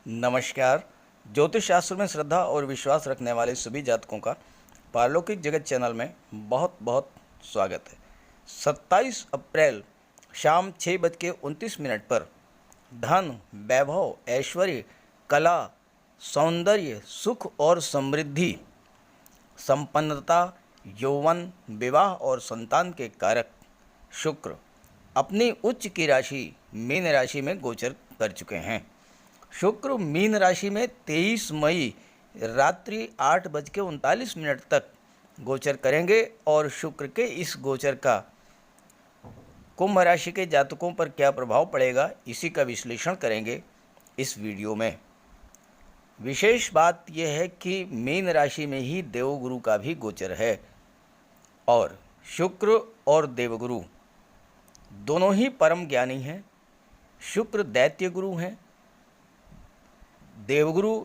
नमस्कार। ज्योतिष शास्त्र में श्रद्धा और विश्वास रखने वाले सभी जातकों का पारलौकिक जगत चैनल में बहुत बहुत स्वागत है। 27 अप्रैल शाम 6:29 पर धन, वैभव, ऐश्वर्य, कला, सौंदर्य, सुख और समृद्धि, संपन्नता, यौवन, विवाह और संतान के कारक शुक्र अपनी उच्च की राशि मीन राशि में गोचर कर चुके हैं। शुक्र मीन राशि में 23 मई रात्रि 8:39 तक गोचर करेंगे और शुक्र के इस गोचर का कुंभ राशि के जातकों पर क्या प्रभाव पड़ेगा, इसी का विश्लेषण करेंगे इस वीडियो में। विशेष बात यह है कि मीन राशि में ही देवगुरु का भी गोचर है और शुक्र और देवगुरु दोनों ही परम ज्ञानी हैं। शुक्र दैत्य गुरु हैं, देवगुरु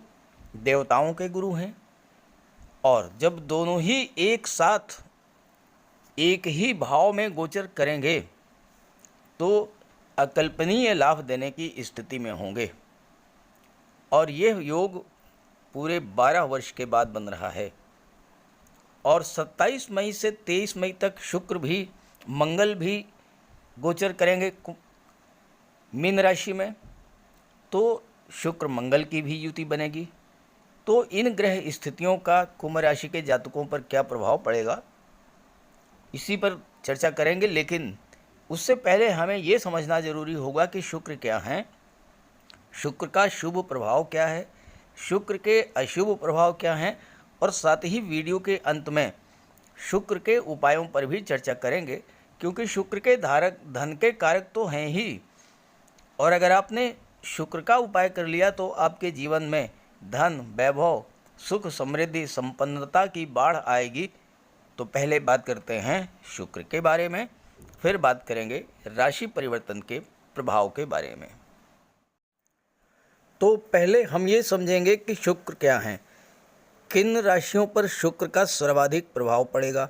देवताओं के गुरु हैं और जब दोनों ही एक साथ एक ही भाव में गोचर करेंगे तो अकल्पनीय लाभ देने की स्थिति में होंगे और यह योग पूरे 12 वर्ष के बाद बन रहा है। और 27 मई से 23 मई तक शुक्र भी मंगल भी गोचर करेंगे मीन राशि में, तो शुक्र मंगल की भी युति बनेगी। तो इन ग्रह स्थितियों का कुंभ राशि के जातकों पर क्या प्रभाव पड़ेगा, इसी पर चर्चा करेंगे। लेकिन उससे पहले हमें ये समझना ज़रूरी होगा कि शुक्र क्या हैं, शुक्र का शुभ प्रभाव क्या है, शुक्र के अशुभ प्रभाव क्या हैं, और साथ ही वीडियो के अंत में शुक्र के उपायों पर भी चर्चा करेंगे, क्योंकि शुक्र के धारक धन के कारक तो हैं ही, और अगर आपने शुक्र का उपाय कर लिया तो आपके जीवन में धन, वैभव, सुख, समृद्धि, संपन्नता की बाढ़ आएगी। तो पहले बात करते हैं शुक्र के बारे में, फिर बात करेंगे राशि परिवर्तन के प्रभाव के बारे में। तो पहले हम ये समझेंगे कि शुक्र क्या हैं, किन राशियों पर शुक्र का सर्वाधिक प्रभाव पड़ेगा,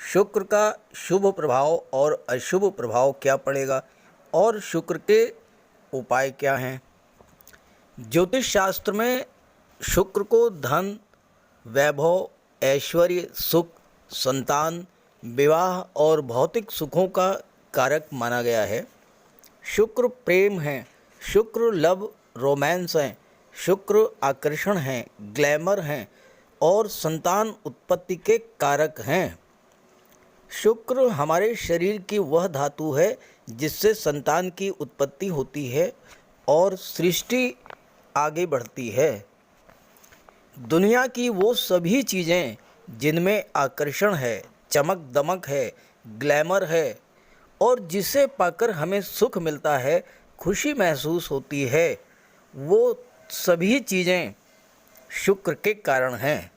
शुक्र का शुभ प्रभाव और अशुभ प्रभाव क्या पड़ेगा, और शुक्र के उपाय क्या हैं। ज्योतिष शास्त्र में शुक्र को धन, वैभव, ऐश्वर्य, सुख, संतान, विवाह और भौतिक सुखों का कारक माना गया है। शुक्र प्रेम है, शुक्र लव रोमांस हैं, शुक्र आकर्षण हैं, ग्लैमर हैं और संतान उत्पत्ति के कारक हैं। शुक्र हमारे शरीर की वह धातु है जिससे संतान की उत्पत्ति होती है और सृष्टि आगे बढ़ती है। दुनिया की वो सभी चीज़ें जिनमें आकर्षण है, चमक दमक है, ग्लैमर है और जिसे पाकर हमें सुख मिलता है, खुशी महसूस होती है, वो सभी चीज़ें शुक्र के कारण हैं।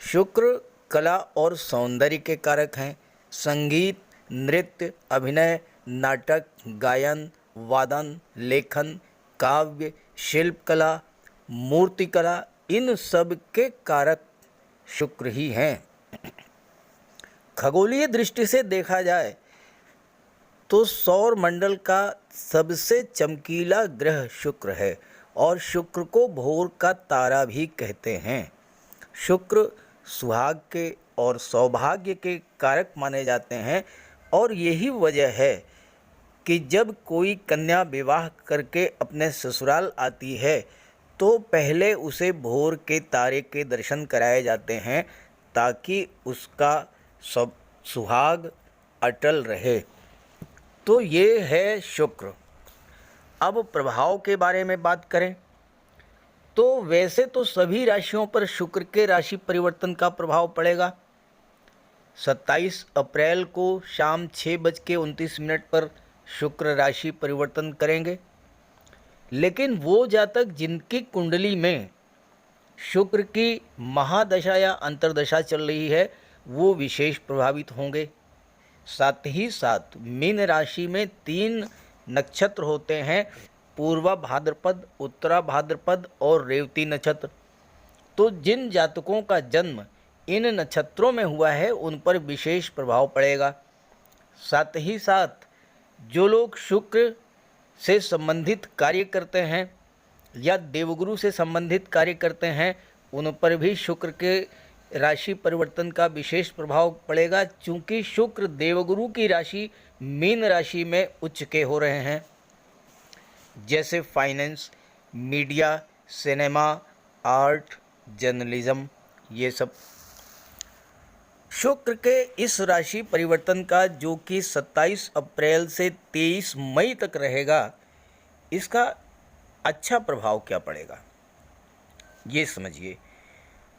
शुक्र कला और सौंदर्य के कारक हैं। संगीत, नृत्य, अभिनय, नाटक, गायन, वादन, लेखन, काव्य, शिल्पकला, मूर्तिकला, इन सब के कारक शुक्र ही हैं। खगोलीय दृष्टि से देखा जाए तो सौर मंडल का सबसे चमकीला ग्रह शुक्र है और शुक्र को भोर का तारा भी कहते हैं। शुक्र सुहाग के और सौभाग्य के कारक माने जाते हैं और यही वजह है कि जब कोई कन्या विवाह करके अपने ससुराल आती है तो पहले उसे भोर के तारे के दर्शन कराए जाते हैं ताकि उसका सब सुहाग अटल रहे। तो ये है शुक्र। अब प्रभाव के बारे में बात करें तो वैसे तो सभी राशियों पर शुक्र के राशि परिवर्तन का प्रभाव पड़ेगा। 27 अप्रैल को शाम 6:29 पर शुक्र राशि परिवर्तन करेंगे, लेकिन वो जातक जिनकी कुंडली में शुक्र की महादशा या अंतर्दशा चल रही है वो विशेष प्रभावित होंगे। साथ ही साथ मीन राशि में 3 नक्षत्र होते हैं, पूर्वा भाद्रपद, उत्तरा भाद्रपद और रेवती नक्षत्र। तो जिन जातकों का जन्म इन नक्षत्रों में हुआ है उन पर विशेष प्रभाव पड़ेगा। साथ ही साथ जो लोग शुक्र से संबंधित कार्य करते हैं या देवगुरु से संबंधित कार्य करते हैं उन पर भी शुक्र के राशि परिवर्तन का विशेष प्रभाव पड़ेगा, चूंकि शुक्र देवगुरु की राशि मीन राशि में उच्च के हो रहे हैं। जैसे finance, media, cinema, art, journalism, ये सब। शुक्र के इस राशि परिवर्तन का, जो कि 27 अप्रैल से 23 मई तक रहेगा, इसका अच्छा प्रभाव क्या पड़ेगा ये समझिए।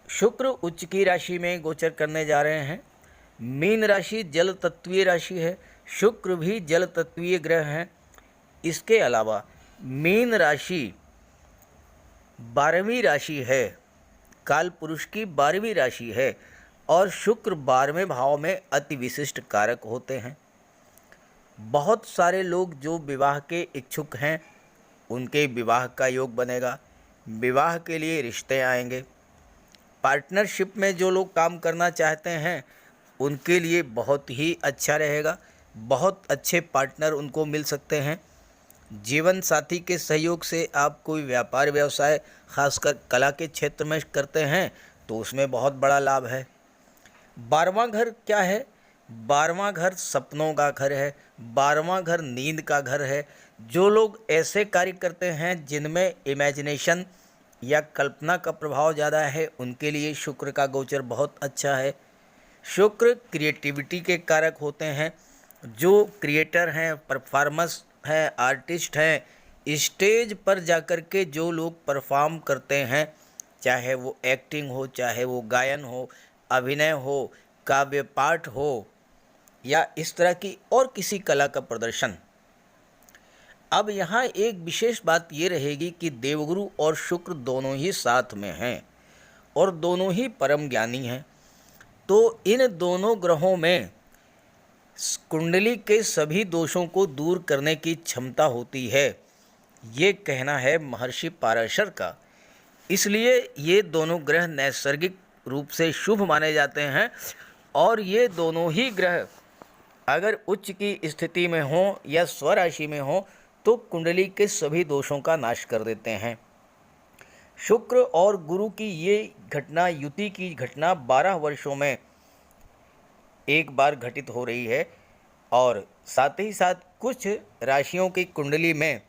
शुक्र उच्च की राशि में गोचर करने जा रहे हैं। मीन राशि जल तत्वीय राशि है, शुक्र भी जल तत्वीय ग्रह हैं। इसके अलावा मीन राशि 12वीं राशि है, काल पुरुष की 12वीं राशि है, और शुक्र 12वें भाव में अति विशिष्ट कारक होते हैं। बहुत सारे लोग जो विवाह के इच्छुक हैं उनके विवाह का योग बनेगा, विवाह के लिए रिश्ते आएंगे। पार्टनरशिप में जो लोग काम करना चाहते हैं उनके लिए बहुत ही अच्छा रहेगा, बहुत अच्छे पार्टनर उनको मिल सकते हैं। जीवन साथी के सहयोग से आप कोई व्यापार व्यवसाय, खासकर कला के क्षेत्र में करते हैं तो उसमें बहुत बड़ा लाभ है। 12वां घर क्या है? 12वां घर सपनों का घर है, 12वां घर नींद का घर है। जो लोग ऐसे कार्य करते हैं जिनमें इमेजिनेशन या कल्पना का प्रभाव ज़्यादा है उनके लिए शुक्र का गोचर बहुत अच्छा है। शुक्र क्रिएटिविटी के कारक होते हैं। जो क्रिएटर हैं, परफॉर्मर्स हैं, आर्टिस्ट हैं, स्टेज पर जाकर के जो लोग परफॉर्म करते हैं, चाहे वो एक्टिंग हो, चाहे वो गायन हो, अभिनय हो, काव्य पाठ हो, या इस तरह की और किसी कला का प्रदर्शन। अब यहाँ एक विशेष बात ये रहेगी कि देवगुरु और शुक्र दोनों ही साथ में हैं और दोनों ही परम ज्ञानी हैं। तो इन दोनों ग्रहों में कुंडली के सभी दोषों को दूर करने की क्षमता होती है, ये कहना है महर्षि पाराशर का। इसलिए ये दोनों ग्रह नैसर्गिक रूप से शुभ माने जाते हैं, और ये दोनों ही ग्रह अगर उच्च की स्थिति में हों या स्वराशि में हों तो कुंडली के सभी दोषों का नाश कर देते हैं। शुक्र और गुरु की ये घटना, युति की घटना 12 वर्षों में एक बार घटित हो रही है, और साथ ही साथ कुछ राशियों की कुंडली में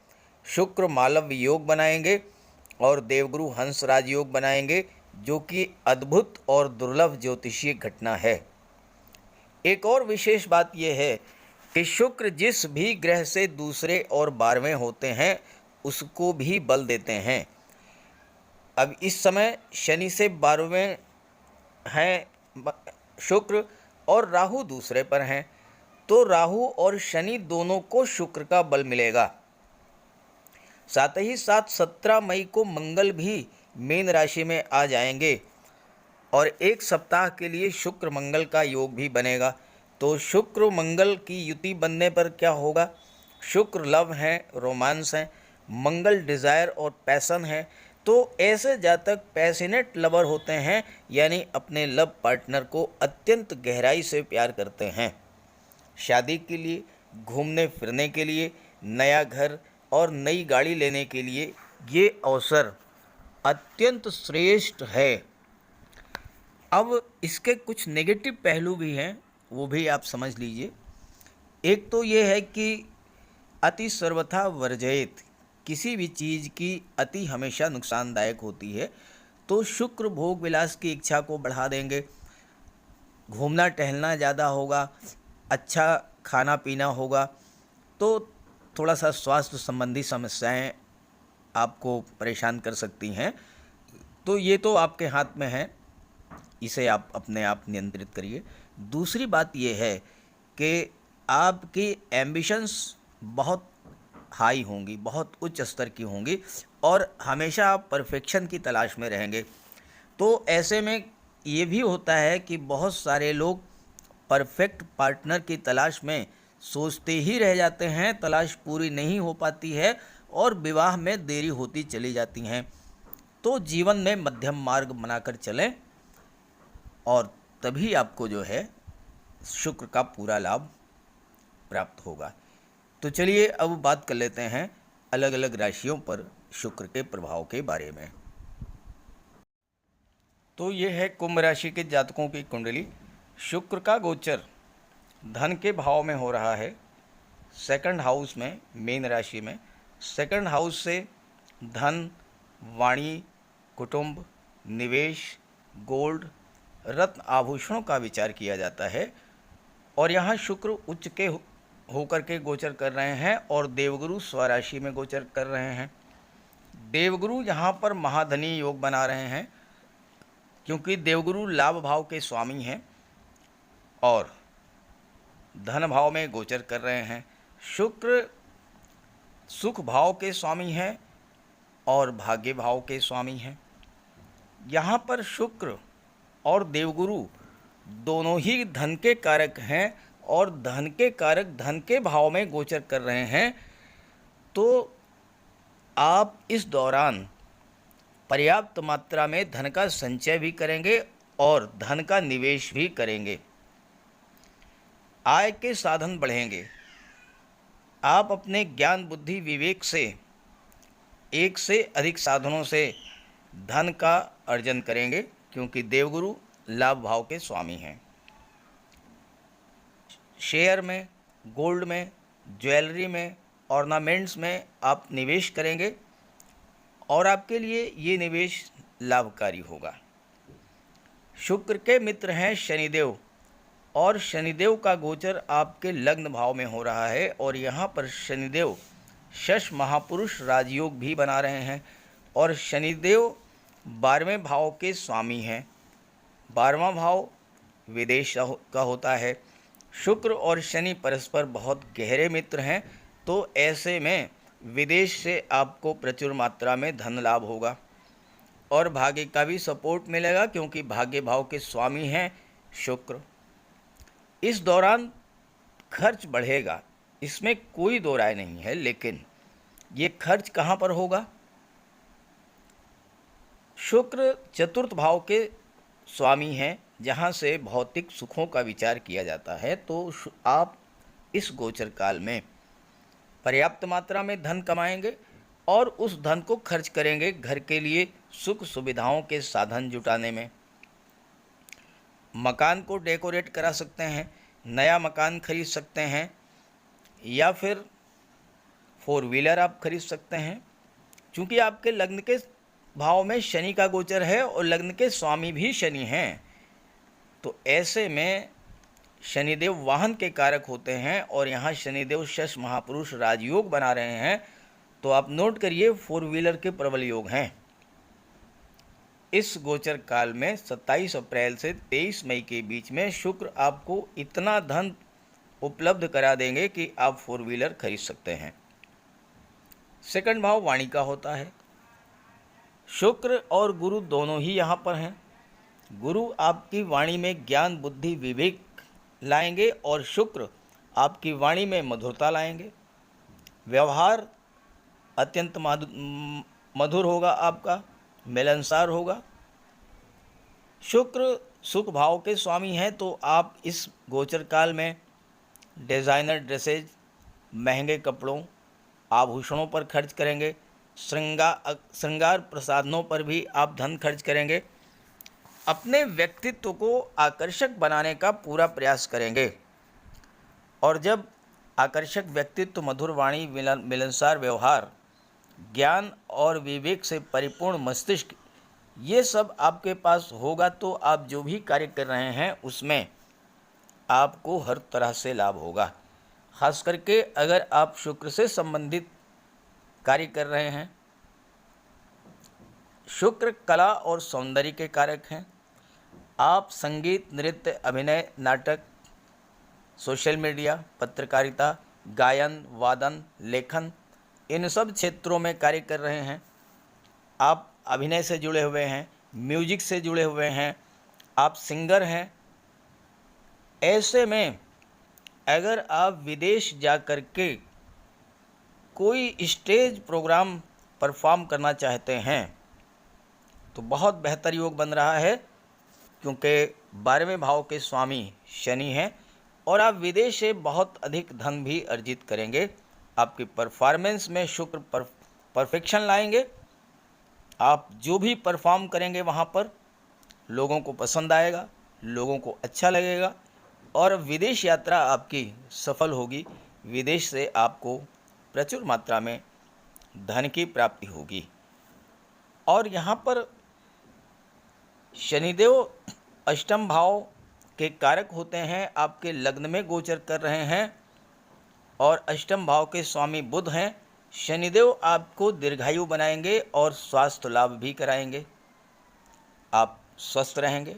शुक्र मालव योग बनाएंगे और देवगुरु हंस राजयोग बनाएंगे, जो कि अद्भुत और दुर्लभ ज्योतिषीय घटना है। एक और विशेष बात यह है कि शुक्र जिस भी ग्रह से दूसरे और 12वें होते हैं उसको भी बल देते हैं। अब इस समय शनि से 12वें हैं शुक्र और राहु दूसरे पर हैं, तो राहु और शनि दोनों को शुक्र का बल मिलेगा। साथ ही साथ 17 मई को मंगल भी मीन राशि में आ जाएंगे और एक सप्ताह के लिए शुक्र मंगल का योग भी बनेगा। तो शुक्र मंगल की युति बनने पर क्या होगा? शुक्र लव है, रोमांस है, मंगल डिज़ायर और पैसन है। तो ऐसे जातक पैशनेट लवर होते हैं, यानी अपने लव पार्टनर को अत्यंत गहराई से प्यार करते हैं। शादी के लिए, घूमने फिरने के लिए, नया घर और नई गाड़ी लेने के लिए ये अवसर अत्यंत श्रेष्ठ है। अब इसके कुछ नेगेटिव पहलू भी हैं, वो भी आप समझ लीजिए। एक तो ये है कि अति सर्वथा वर्जयेत, किसी भी चीज़ की अति हमेशा नुकसानदायक होती है। तो शुक्र भोग विलास की इच्छा को बढ़ा देंगे, घूमना टहलना ज़्यादा होगा, अच्छा खाना पीना होगा, तो थोड़ा सा स्वास्थ्य संबंधी समस्याएं आपको परेशान कर सकती हैं। तो ये तो आपके हाथ में है, इसे आप अपने आप नियंत्रित करिए। दूसरी बात ये है कि आपकी एम्बिशंस बहुत हाई होंगी, बहुत उच्च स्तर की होंगी, और हमेशा आप परफेक्शन की तलाश में रहेंगे। तो ऐसे में ये भी होता है कि बहुत सारे लोग परफेक्ट पार्टनर की तलाश में सोचते ही रह जाते हैं, तलाश पूरी नहीं हो पाती है और विवाह में देरी होती चली जाती हैं। तो जीवन में मध्यम मार्ग बनाकर चलें और तभी आपको जो है शुक्र का पूरा लाभ प्राप्त होगा। तो चलिए अब बात कर लेते हैं अलग अलग राशियों पर शुक्र के प्रभाव के बारे में। तो ये है कुंभ राशि के जातकों की कुंडली। शुक्र का गोचर धन के भाव में हो रहा है, सेकंड हाउस में, मीन राशि में। सेकंड हाउस से धन, वाणी, कुटुंब, निवेश, गोल्ड, रत्न आभूषणों का विचार किया जाता है। और यहाँ शुक्र उच्च के होकर के गोचर कर रहे हैं और देवगुरु स्वराशि में गोचर कर रहे हैं। देवगुरु यहाँ पर महाधनी योग बना रहे हैं, क्योंकि देवगुरु लाभ भाव के स्वामी हैं और धन भाव में गोचर कर रहे हैं। शुक्र सुख भाव के स्वामी हैं और भाग्य भाव के स्वामी हैं। यहाँ पर शुक्र और देवगुरु दोनों ही धन के कारक हैं और धन के कारक धन के भाव में गोचर कर रहे हैं। तो आप इस दौरान पर्याप्त मात्रा में धन का संचय भी करेंगे और धन का निवेश भी करेंगे। आय के साधन बढ़ेंगे। आप अपने ज्ञान, बुद्धि, विवेक से एक से अधिक साधनों से धन का अर्जन करेंगे, क्योंकि देवगुरु लाभ भाव के स्वामी हैं। शेयर में, गोल्ड में, ज्वेलरी में, ऑर्नामेंट्स में आप निवेश करेंगे और आपके लिए ये निवेश लाभकारी होगा। शुक्र के मित्र हैं शनिदेव और शनिदेव का गोचर आपके लग्न भाव में हो रहा है और यहाँ पर शनिदेव शश महापुरुष राजयोग भी बना रहे हैं और शनिदेव 12वें भाव के स्वामी हैं। 12वां भाव विदेश का होता है। शुक्र और शनि परस्पर बहुत गहरे मित्र हैं, तो ऐसे में विदेश से आपको प्रचुर मात्रा में धन लाभ होगा और भाग्य का भी सपोर्ट मिलेगा, क्योंकि भाग्य भाव के स्वामी हैं शुक्र। इस दौरान खर्च बढ़ेगा, इसमें कोई दो राय नहीं है, लेकिन ये खर्च कहाँ पर होगा? शुक्र चतुर्थ भाव के स्वामी हैं, जहाँ से भौतिक सुखों का विचार किया जाता है। तो आप इस गोचर काल में पर्याप्त मात्रा में धन कमाएंगे और उस धन को खर्च करेंगे घर के लिए सुख सुविधाओं के साधन जुटाने में। मकान को डेकोरेट करा सकते हैं, नया मकान खरीद सकते हैं या फिर 4 व्हीलर आप खरीद सकते हैं, क्योंकि आपके लग्न के भाव में शनि का गोचर है और लग्न के स्वामी भी शनि हैं। तो ऐसे में शनिदेव वाहन के कारक होते हैं और यहाँ शनिदेव शश महापुरुष राजयोग बना रहे हैं। तो आप नोट करिए 4 व्हीलर के प्रबल योग हैं। इस गोचर काल में 27 अप्रैल से 23 मई के बीच में शुक्र आपको इतना धन उपलब्ध करा देंगे कि आप 4 व्हीलर खरीद सकते हैं। सेकंड भाव वाणी का होता है। शुक्र और गुरु दोनों ही यहाँ पर हैं। गुरु आपकी वाणी में ज्ञान, बुद्धि, विवेक लाएंगे और शुक्र आपकी वाणी में मधुरता लाएंगे। व्यवहार अत्यंत मधुर होगा, आपका मिलनसार होगा। शुक्र सुख भाव के स्वामी हैं, तो आप इस गोचर काल में डिज़ाइनर ड्रेसेज, महंगे कपड़ों, आभूषणों पर खर्च करेंगे। श्रृंगार प्रसाधनों पर भी आप धन खर्च करेंगे। अपने व्यक्तित्व को आकर्षक बनाने का पूरा प्रयास करेंगे और जब आकर्षक व्यक्तित्व, मधुर वाणी, मिलनसार व्यवहार, ज्ञान और विवेक से परिपूर्ण मस्तिष्क, ये सब आपके पास होगा, तो आप जो भी कार्य कर रहे हैं उसमें आपको हर तरह से लाभ होगा। खास करके अगर आप शुक्र से संबंधित कार्य कर रहे हैं। शुक्र कला और सौंदर्य के कारक हैं। आप संगीत, नृत्य, अभिनय, नाटक, सोशल मीडिया, पत्रकारिता, गायन, वादन, लेखन, इन सब क्षेत्रों में कार्य कर रहे हैं। आप अभिनय से जुड़े हुए हैं, म्यूजिक से जुड़े हुए हैं, आप सिंगर हैं। ऐसे में अगर आप विदेश जा कर के कोई स्टेज प्रोग्राम परफॉर्म करना चाहते हैं तो बहुत बेहतर योग बन रहा है, क्योंकि 12वें भाव के स्वामी शनि हैं और आप विदेश से बहुत अधिक धन भी अर्जित करेंगे। आपकी परफॉर्मेंस में शुक्र परफेक्शन लाएंगे। आप जो भी परफॉर्म करेंगे वहाँ पर लोगों को पसंद आएगा, लोगों को अच्छा लगेगा और विदेश यात्रा आपकी सफल होगी। विदेश से आपको प्रचुर मात्रा में धन की प्राप्ति होगी। और यहाँ पर शनिदेव अष्टम भाव के कारक होते हैं, आपके लग्न में गोचर कर रहे हैं और अष्टम भाव के स्वामी बुध हैं। शनिदेव आपको दीर्घायु बनाएंगे और स्वास्थ्य लाभ भी कराएंगे, आप स्वस्थ रहेंगे।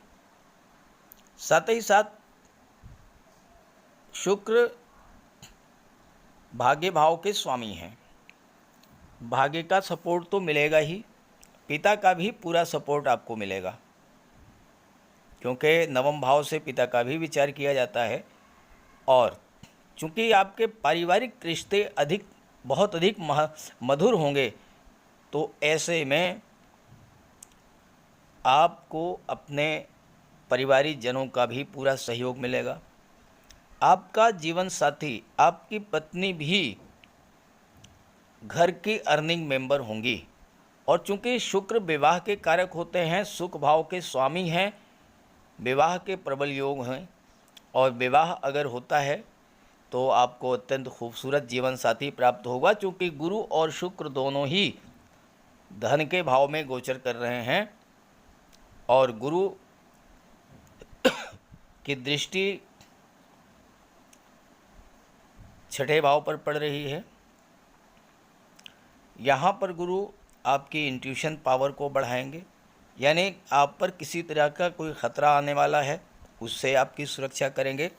साथ ही साथ शुक्र भाग्य भाव के स्वामी हैं। भाग्य का सपोर्ट तो मिलेगा ही, पिता का भी पूरा सपोर्ट आपको मिलेगा, क्योंकि नवम भाव से पिता का भी विचार किया जाता है। और चूँकि आपके पारिवारिक रिश्ते बहुत अधिक मधुर होंगे, तो ऐसे में आपको अपने परिवारिक जनों का भी पूरा सहयोग मिलेगा। आपका जीवन साथी, आपकी पत्नी भी घर की अर्निंग मेंबर होंगी। और चूंकि शुक्र विवाह के कारक होते हैं, सुख भाव के स्वामी हैं, विवाह के प्रबल योग हैं और विवाह अगर होता है तो आपको अत्यंत खूबसूरत जीवन साथी प्राप्त होगा। चूँकि गुरु और शुक्र दोनों ही धन के भाव में गोचर कर रहे हैं और गुरु की दृष्टि छठे भाव पर पड़ रही है। यहाँ पर गुरु आपकी इंट्यूशन पावर को बढ़ाएंगे, यानी आप पर किसी तरह का कोई ख़तरा आने वाला है उससे आपकी सुरक्षा करेंगे।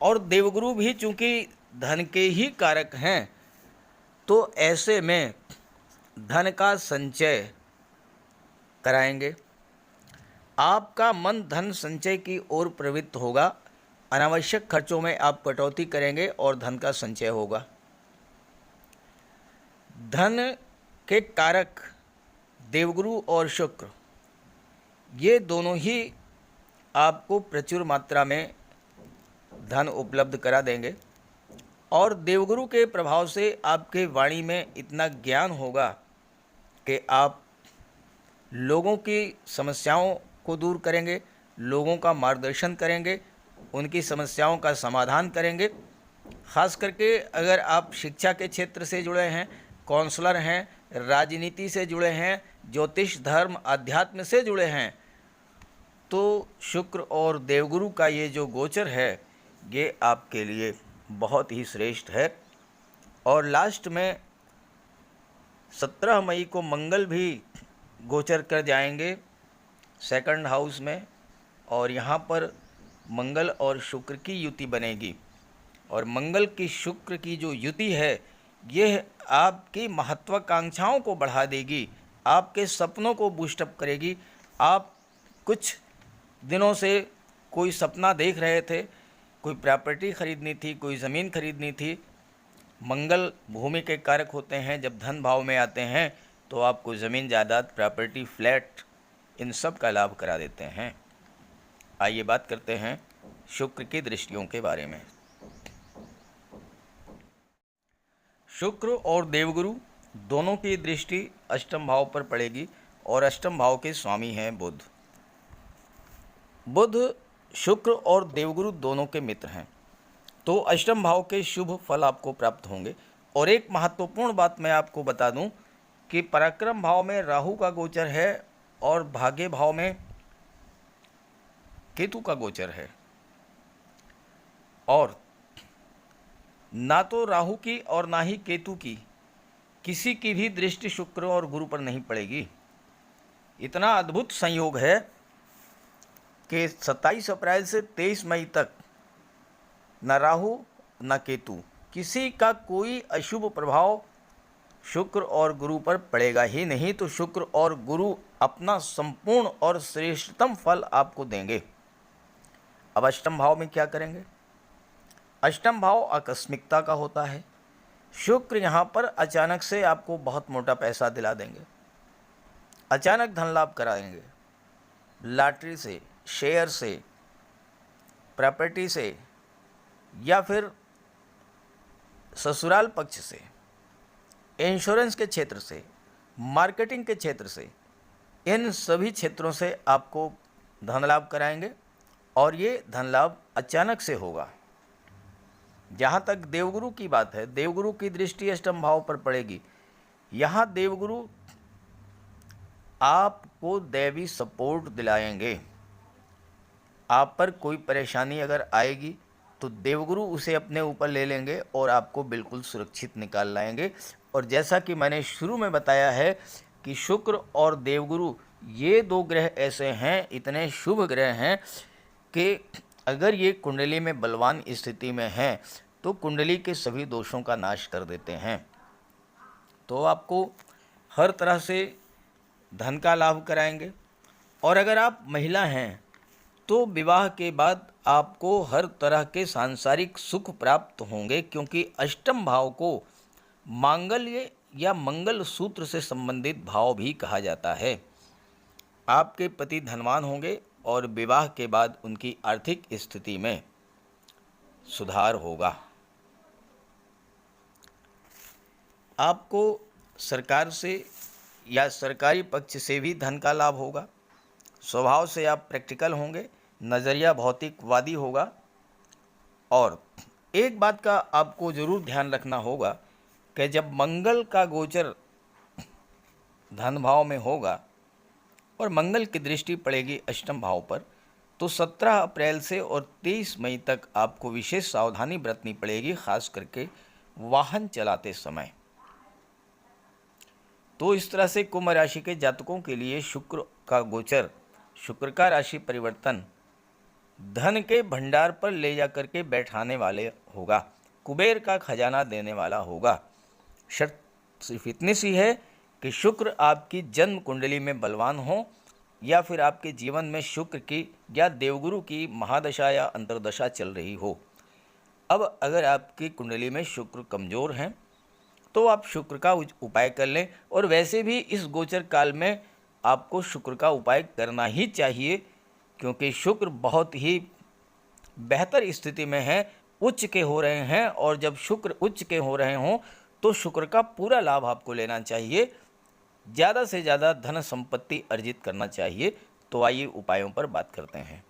और देवगुरु भी चूँकि धन के ही कारक हैं, तो ऐसे में धन का संचय कराएंगे। आपका मन धन संचय की ओर प्रवृत्त होगा, अनावश्यक खर्चों में आप कटौती करेंगे और धन का संचय होगा। धन के कारक देवगुरु और शुक्र, ये दोनों ही आपको प्रचुर मात्रा में धन उपलब्ध करा देंगे। और देवगुरु के प्रभाव से आपके वाणी में इतना ज्ञान होगा कि आप लोगों की समस्याओं को दूर करेंगे, लोगों का मार्गदर्शन करेंगे, उनकी समस्याओं का समाधान करेंगे। ख़ास करके अगर आप शिक्षा के क्षेत्र से जुड़े हैं, काउंसलर हैं, राजनीति से जुड़े हैं, ज्योतिष धर्म अध्यात्म से जुड़े हैं, तो शुक्र और देवगुरु का ये जो गोचर है ये आपके लिए बहुत ही श्रेष्ठ है। और लास्ट में 17 मई को मंगल भी गोचर कर जाएंगे सेकंड हाउस में, और यहाँ पर मंगल और शुक्र की युति बनेगी। और मंगल की शुक्र की जो युति है यह आपकी महत्वाकांक्षाओं को बढ़ा देगी, आपके सपनों को बूस्टअप करेगी। आप कुछ दिनों से कोई सपना देख रहे थे, कोई प्रॉपर्टी खरीदनी थी, कोई ज़मीन खरीदनी थी। मंगल भूमि के कारक होते हैं, जब धन भाव में आते हैं तो आपको ज़मीन जायदाद, प्रॉपर्टी, फ्लैट, इन सब का लाभ करा देते हैं। आइए बात करते हैं शुक्र की दृष्टियों के बारे में। शुक्र और देवगुरु दोनों की दृष्टि अष्टम भाव पर पड़ेगी और अष्टम भाव के स्वामी हैं बुध। बुध शुक्र और देवगुरु दोनों के मित्र हैं, तो अष्टम भाव के शुभ फल आपको प्राप्त होंगे। और एक महत्वपूर्ण बात मैं आपको बता दूं कि पराक्रम भाव में राहु का गोचर है और भाग्य भाव में केतु का गोचर है। और ना तो राहु की और ना ही केतु की किसी की भी दृष्टि शुक्र और गुरु पर नहीं पड़ेगी। इतना अद्भुत संयोग है कि 27 अप्रैल से 23 मई तक न राहु न केतु, किसी का कोई अशुभ प्रभाव शुक्र और गुरु पर पड़ेगा ही नहीं। तो शुक्र और गुरु अपना संपूर्ण और श्रेष्ठतम फल आपको देंगे। अब अष्टम भाव में क्या करेंगे? अष्टम भाव आकस्मिकता का होता है। शुक्र यहाँ पर अचानक से आपको बहुत मोटा पैसा दिला देंगे, अचानक धन लाभ कराएंगे, लॉटरी से, शेयर से, प्रॉपर्टी से या फिर ससुराल पक्ष से। इंश्योरेंस के क्षेत्र से, मार्केटिंग के क्षेत्र से, इन सभी क्षेत्रों से आपको धन लाभ कराएंगे और ये धन लाभ अचानक से होगा। जहाँ तक देवगुरु की बात है, देवगुरु की दृष्टि अष्टम भाव पर पड़ेगी। यहाँ देवगुरु आपको दैवी सपोर्ट दिलाएंगे। आप पर कोई परेशानी अगर आएगी तो देवगुरु उसे अपने ऊपर ले लेंगे और आपको बिल्कुल सुरक्षित निकाल लाएंगे। और जैसा कि मैंने शुरू में बताया है कि शुक्र और देवगुरु ये दो ग्रह ऐसे हैं, इतने शुभ ग्रह हैं कि अगर ये कुंडली में बलवान स्थिति में हैं तो कुंडली के सभी दोषों का नाश कर देते हैं। तो आपको हर तरह से धन का लाभ कराएंगे। और अगर आप महिला हैं तो विवाह के बाद आपको हर तरह के सांसारिक सुख प्राप्त होंगे, क्योंकि अष्टम भाव को मांगल्य या मंगल सूत्र से संबंधित भाव भी कहा जाता है। आपके पति धनवान होंगे और विवाह के बाद उनकी आर्थिक स्थिति में सुधार होगा। आपको सरकार से या सरकारी पक्ष से भी धन का लाभ होगा। स्वभाव से आप प्रैक्टिकल होंगे, नज़रिया भौतिकवादी होगा। और एक बात का आपको ज़रूर ध्यान रखना होगा कि जब मंगल का गोचर धन भाव में होगा और मंगल की दृष्टि पड़ेगी अष्टम भाव पर, तो 17 अप्रैल से और 23 मई तक आपको विशेष सावधानी बरतनी पड़ेगी, खास करके वाहन चलाते समय। तो इस तरह से कुंभ राशि के जातकों के लिए शुक्र का गोचर, शुक्र का राशि परिवर्तन धन के भंडार पर ले जाकर के बैठाने वाले होगा, कुबेर का खजाना देने वाला होगा। शर्त सिर्फ इतनी सी है कि शुक्र आपकी जन्म कुंडली में बलवान हो या फिर आपके जीवन में शुक्र की या देवगुरु की महादशा या अंतर्दशा चल रही हो। अब अगर आपकी कुंडली में शुक्र कमज़ोर हैं तो आप शुक्र का उपाय कर लें। और वैसे भी इस गोचर काल में आपको शुक्र का उपाय करना ही चाहिए, क्योंकि शुक्र बहुत ही बेहतर स्थिति में है, उच्च के हो रहे हैं। और जब शुक्र उच्च के हो रहे हों तो शुक्र का पूरा लाभ आपको लेना चाहिए, ज़्यादा से ज़्यादा धन संपत्ति अर्जित करना चाहिए। तो आइए उपायों पर बात करते हैं।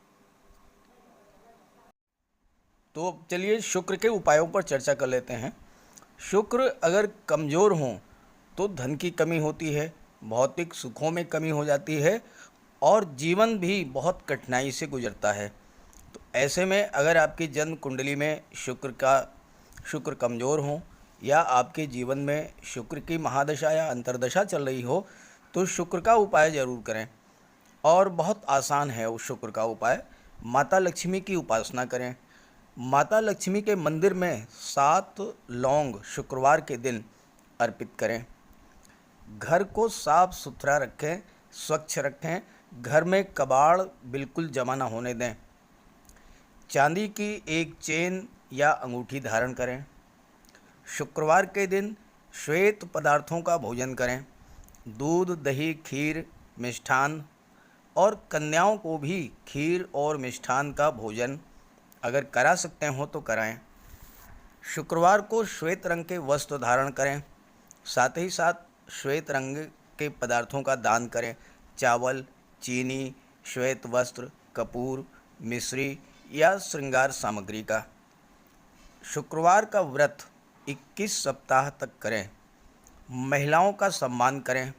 तो चलिए शुक्र के उपायों पर चर्चा कर लेते हैं। शुक्र अगर कमज़ोर हों तो धन की कमी होती है, भौतिक सुखों में कमी हो जाती है और जीवन भी बहुत कठिनाई से गुजरता है। तो ऐसे में अगर आपकी जन्म कुंडली में शुक्र कमज़ोर हो या आपके जीवन में शुक्र की महादशा या अंतर्दशा चल रही हो तो शुक्र का उपाय ज़रूर करें। और बहुत आसान है उस शुक्र का उपाय। माता लक्ष्मी की उपासना करें। माता लक्ष्मी के मंदिर में 7 लौंग शुक्रवार के दिन अर्पित करें। घर को साफ सुथरा रखें, स्वच्छ रखें। घर में कबाड़ बिल्कुल जमा ना होने दें। चांदी की एक चेन या अंगूठी धारण करें। शुक्रवार के दिन श्वेत पदार्थों का भोजन करें। दूध, दही, खीर, मिष्ठान और कन्याओं को भी खीर और मिष्ठान का भोजन अगर करा सकते हो तो कराएं। शुक्रवार को श्वेत रंग के वस्त्र धारण करें। साथ ही साथ श्वेत रंग के पदार्थों का दान करें। चावल, चीनी, श्वेत वस्त्र, कपूर, मिश्री या श्रृंगार सामग्री का। शुक्रवार का व्रत 21 सप्ताह तक करें। महिलाओं का सम्मान करें।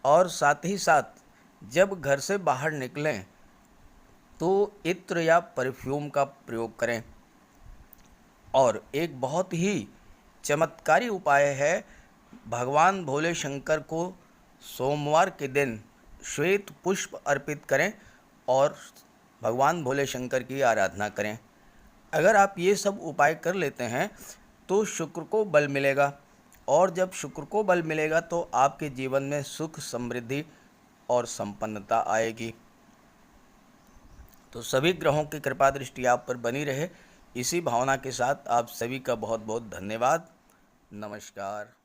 और साथ ही साथ जब घर से बाहर निकलें तो इत्र या परफ्यूम का प्रयोग करें। और एक बहुत ही चमत्कारी उपाय है, भगवान भोले शंकर को सोमवार के दिन श्वेत पुष्प अर्पित करें और भगवान भोले शंकर की आराधना करें। अगर आप ये सब उपाय कर लेते हैं तो शुक्र को बल मिलेगा। और जब शुक्र को बल मिलेगा तो आपके जीवन में सुख, समृद्धि और संपन्नता आएगी। तो सभी ग्रहों की कृपा दृष्टि आप पर बनी रहे, इसी भावना के साथ आप सभी का बहुत बहुत धन्यवाद। नमस्कार।